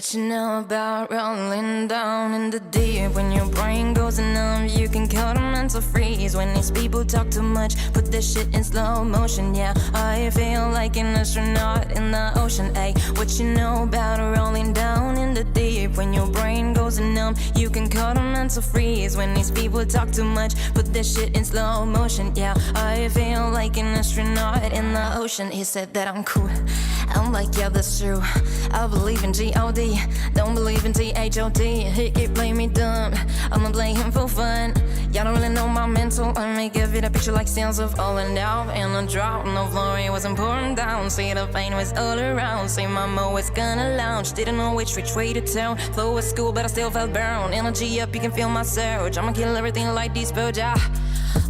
What you know about rolling down in the deep? When your brain goes numb, you can call a mental freeze. When these people talk too much, put this shit in slow motion. Yeah, I feel like an astronaut in the ocean. Ay, what you know about rolling down in the deep? When your brain goes numb, you can call a mental freeze. When these people talk too much, put this shit in slow motion. Yeah, I feel like an astronaut in the ocean. He said that I'm cool. I'm like, yeah, that's true. I believe in G-O-D, don't believe in T-H-O-T. He keep playing me dumb, I'ma play him for fun. Y'all don't really know my mental. Let me give it a picture like sounds of all and out in a drought. No glory wasn't pouring down. See, the pain was all around. See, my mo was gonna lounge. Didn't know which way to turn. Flow was school, but I still felt burned. Energy up, you can feel my surge. I'ma kill everything like these birds, yeah.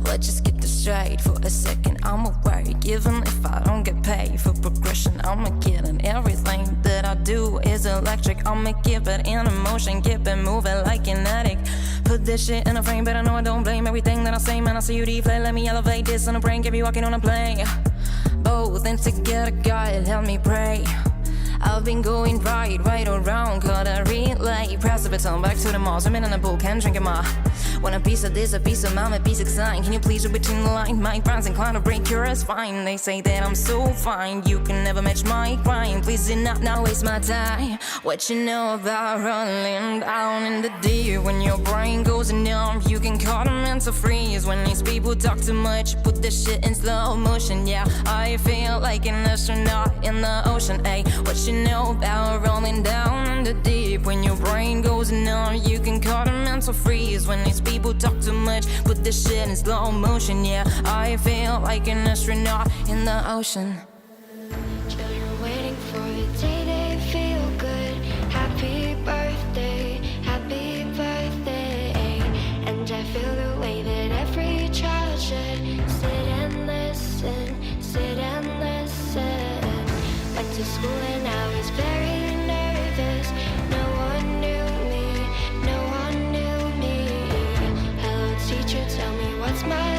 Let's just get this straight for a second. I'm worried, even if I don't get paid for progression. I'ma get it. Everything that I do is electric. I'ma keep it in motion, keep it moving like kinetic. Put this shit in a frame, but I know I don't blame everything that I say. Man, I see you deflate. Let me elevate this on a brain, keep you walking on a plane. Both and together, God, help me pray. I've been going right around, caught a relay. Press the baton back to the mall, swimming in a pool, can't drink it more. Want a piece of this, a piece of mine, a piece of sign. Can you please read between the lines? My brain's inclined to break your spine. They say that I'm so fine, you can never match my grind. Please do not waste my time. What you know about rolling down in the deep? When your brain goes numb, you can call them mental freeze. When these people talk too much, put this shit in slow motion. Yeah, I feel like an astronaut in the ocean. Ay, what you know about rolling down in the deep? When your brain goes numb, you can call them mental freeze. When these people talk too much, put this shit in slow motion. Yeah, I feel like an astronaut in the ocean. Children waiting for a day they feel good. Happy birthday, happy birthday. And I feel the way that every child should. Sit and listen, sit and listen. Went to school and I was very nervous. No one knew me, no one knew me. Hello teacher, tell me what's my